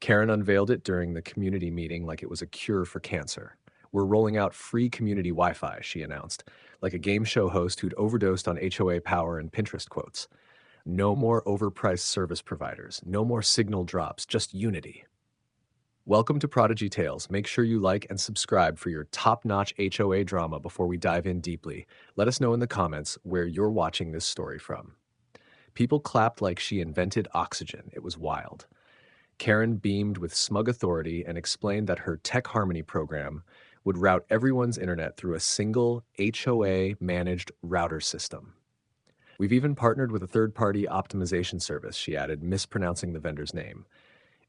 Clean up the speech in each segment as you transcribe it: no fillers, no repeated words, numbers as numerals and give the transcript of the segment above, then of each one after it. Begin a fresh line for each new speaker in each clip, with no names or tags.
Karen unveiled it during the community meeting like it was a cure for cancer. We're rolling out free community Wi-Fi, she announced, like a game show host who'd overdosed on HOA power and Pinterest quotes. No more overpriced service providers, no more signal drops, just unity. Welcome to Prodigy Tales. Make sure you like and subscribe for your top-notch HOA drama before we dive in deeply. Let us know in the comments where you're watching this story from. People clapped like she invented oxygen. It was wild. Karen beamed with smug authority and explained that her Tech Harmony program would route everyone's internet through a single HOA-managed router system. We've even partnered with a third-party optimization service, she added, mispronouncing the vendor's name.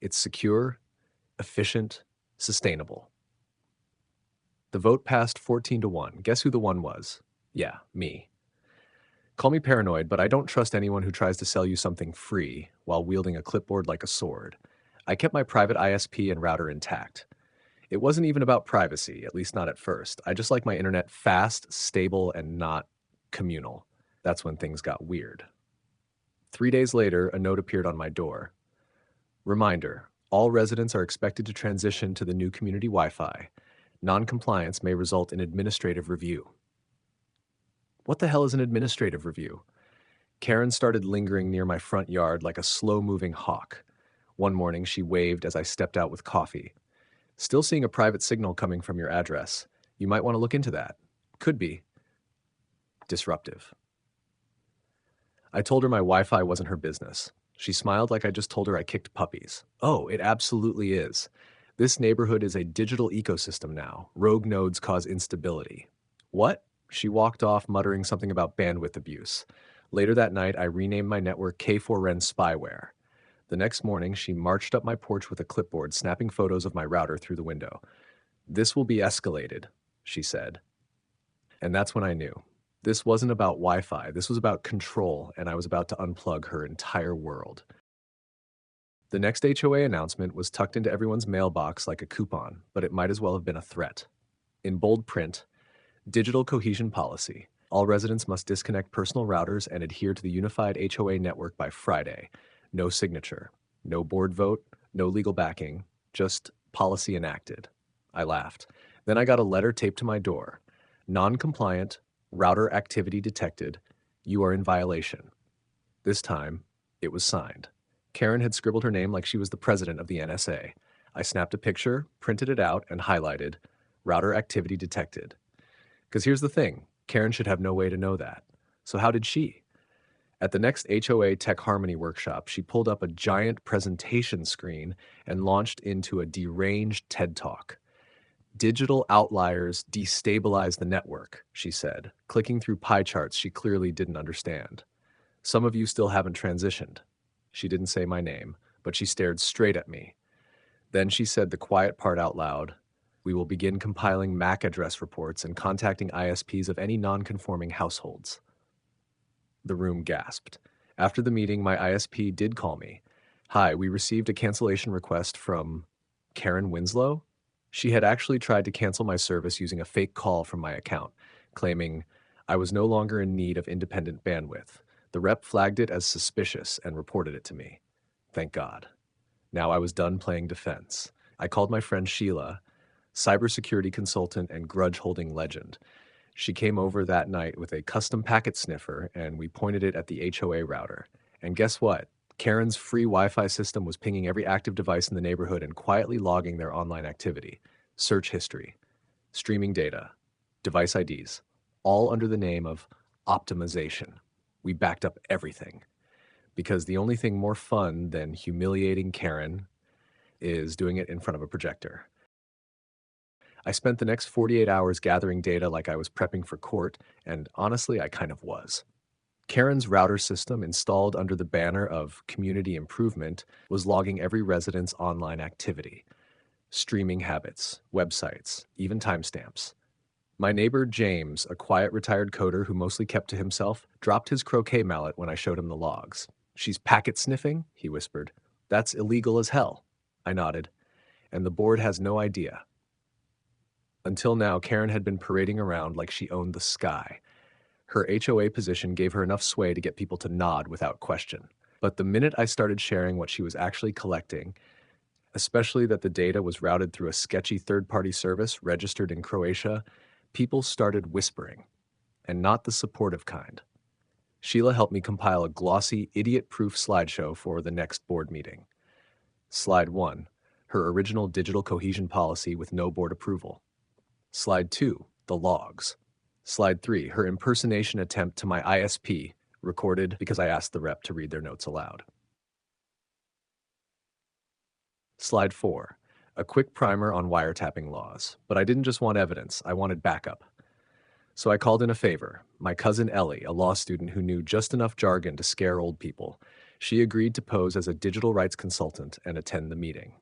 It's secure, efficient, sustainable. The vote passed 14-1. Guess who the one was? Yeah, me. Call me paranoid, but I don't trust anyone who tries to sell you something free while wielding a clipboard like a sword. I kept my private ISP and router intact. It wasn't even about privacy, at least not at first. I just like my internet fast, stable, and not communal. That's when things got weird. 3 days later, a note appeared on my door. Reminder, all residents are expected to transition to the new community Wi-Fi. Non-compliance may result in administrative review. What the hell is an administrative review? Karen started lingering near my front yard like a slow-moving hawk. One morning, she waved as I stepped out with coffee. Still seeing a private signal coming from your address. You might want to look into that. Could be disruptive. I told her my Wi-Fi wasn't her business. She smiled like I just told her I kicked puppies. Oh, it absolutely is. This neighborhood is a digital ecosystem now. Rogue nodes cause instability. What? She walked off, muttering something about bandwidth abuse. Later that night, I renamed my network K4N Spyware. The next morning, she marched up my porch with a clipboard, snapping photos of my router through the window. This will be escalated, she said. And that's when I knew. This wasn't about Wi-Fi. This was about control, and I was about to unplug her entire world. The next HOA announcement was tucked into everyone's mailbox like a coupon, but it might as well have been a threat. In bold print, digital cohesion policy. All residents must disconnect personal routers and adhere to the unified HOA network by Friday. No signature, no board vote, no legal backing, just policy enacted. I laughed. Then I got a letter taped to my door. Non-compliant, router activity detected. You are in violation. This time, it was signed. Karen had scribbled her name like she was the president of the NSA. I snapped a picture, printed it out, and highlighted, router activity detected. Because here's the thing, Karen should have no way to know that. So how did she? At the next HOA Tech Harmony workshop, she pulled up a giant presentation screen and launched into a deranged TED Talk. Digital outliers destabilize the network, she said, clicking through pie charts she clearly didn't understand. Some of you still haven't transitioned. She didn't say my name, but she stared straight at me. Then she said the quiet part out loud. We will begin compiling MAC address reports and contacting ISPs of any non-conforming households. The room gasped. After the meeting, my ISP did call me. Hi, we received a cancellation request from Karen Winslow. She had actually tried to cancel my service using a fake call from my account, claiming I was no longer in need of independent bandwidth. The rep flagged it as suspicious and reported it to me. Thank God. Now I was done playing defense. I called my friend Sheila, cybersecurity consultant and grudge-holding legend. She came over that night with a custom packet sniffer, and we pointed it at the HOA router. And guess what? Karen's free Wi-Fi system was pinging every active device in the neighborhood and quietly logging their online activity, search history, streaming data, device IDs, all under the name of optimization. We backed up everything. Because the only thing more fun than humiliating Karen is doing it in front of a projector. I spent the next 48 hours gathering data like I was prepping for court, and honestly, I kind of was. Karen's router system, installed under the banner of community improvement, was logging every resident's online activity, streaming habits, websites, even timestamps. My neighbor James, a quiet retired coder who mostly kept to himself, dropped his croquet mallet when I showed him the logs. She's packet sniffing, he whispered. That's illegal as hell. I nodded. And the board has no idea. Until now, Karen had been parading around like she owned the sky. Her HOA position gave her enough sway to get people to nod without question. But the minute I started sharing what she was actually collecting, especially that the data was routed through a sketchy third-party service registered in Croatia, people started whispering, and not the supportive kind. Sheila helped me compile a glossy, idiot-proof slideshow for the next board meeting. Slide 1, her original digital cohesion policy with no board approval. Slide 2, the logs. Slide 3, her impersonation attempt to my ISP, recorded because I asked the rep to read their notes aloud. Slide 4, a quick primer on wiretapping laws, but I didn't just want evidence, I wanted backup. So I called in a favor, my cousin Ellie, a law student who knew just enough jargon to scare old people. She agreed to pose as a digital rights consultant and attend the meeting.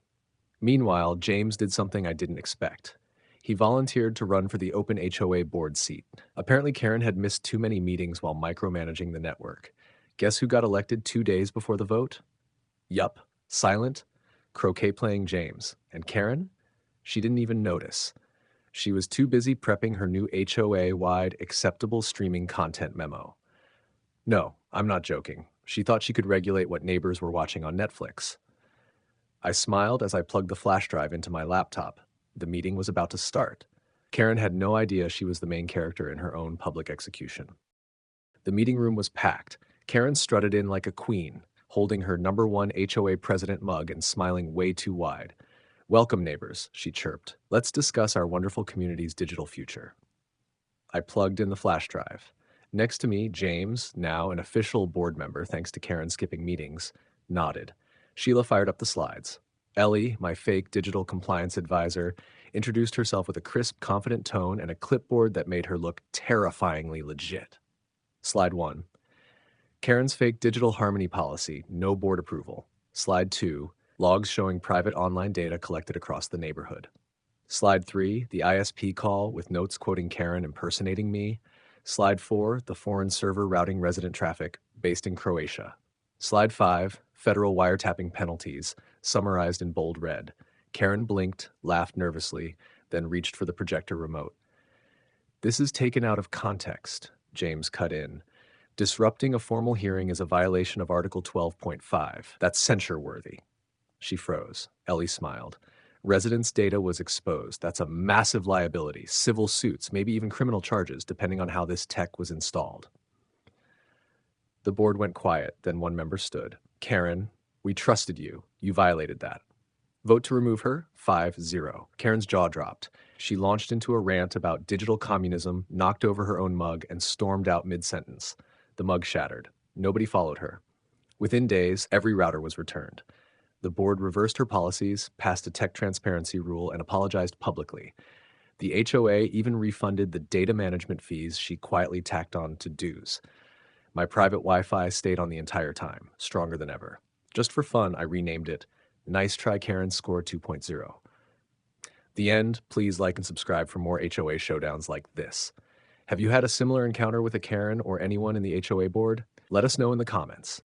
Meanwhile, James did something I didn't expect. He volunteered to run for the open HOA board seat. Apparently Karen had missed too many meetings while micromanaging the network. Guess who got elected 2 days before the vote? Yup, silent, croquet-playing James. And Karen? She didn't even notice. She was too busy prepping her new HOA-wide acceptable streaming content memo. No, I'm not joking. She thought she could regulate what neighbors were watching on Netflix. I smiled as I plugged the flash drive into my laptop. The meeting was about to start. Karen had no idea she was the main character in her own public execution. The meeting room was packed. Karen strutted in like a queen, holding her #1 HOA president mug and smiling way too wide. "Welcome, neighbors," she chirped. "Let's discuss our wonderful community's digital future." I plugged in the flash drive. Next to me, James, now an official board member thanks to Karen skipping meetings, nodded. Sheila fired up the slides. Ellie, my fake digital compliance advisor, introduced herself with a crisp, confident tone and a clipboard that made her look terrifyingly legit. Slide 1. Karen's fake digital harmony policy, no board approval. Slide 2. Logs showing private online data collected across the neighborhood. Slide 3, the ISP call with notes quoting Karen impersonating me. Slide 4, the foreign server routing resident traffic based in Croatia. Slide 5, federal wiretapping penalties, summarized in bold red. Karen blinked, laughed nervously, then reached for the projector remote. "This is taken out of context," James cut in. "Disrupting a formal hearing is a violation of Article 12.5. That's censure-worthy." She froze. Ellie smiled. "Residents' data was exposed. That's a massive liability, civil suits, maybe even criminal charges, depending on how this tech was installed." The board went quiet, then one member stood. "Karen, we trusted you. You violated that." "Vote to remove her?" 5-0. Karen's jaw dropped. She launched into a rant about digital communism, knocked over her own mug, and stormed out mid-sentence. The mug shattered. Nobody followed her. Within days, every router was returned. The board reversed her policies, passed a tech transparency rule, and apologized publicly. The HOA even refunded the data management fees she quietly tacked on to dues. My private Wi-Fi stayed on the entire time, stronger than ever. Just for fun, I renamed it Nice Try Karen Score 2.0. The end. Please like and subscribe for more HOA showdowns like this. Have you had a similar encounter with a Karen or anyone in the HOA board? Let us know in the comments.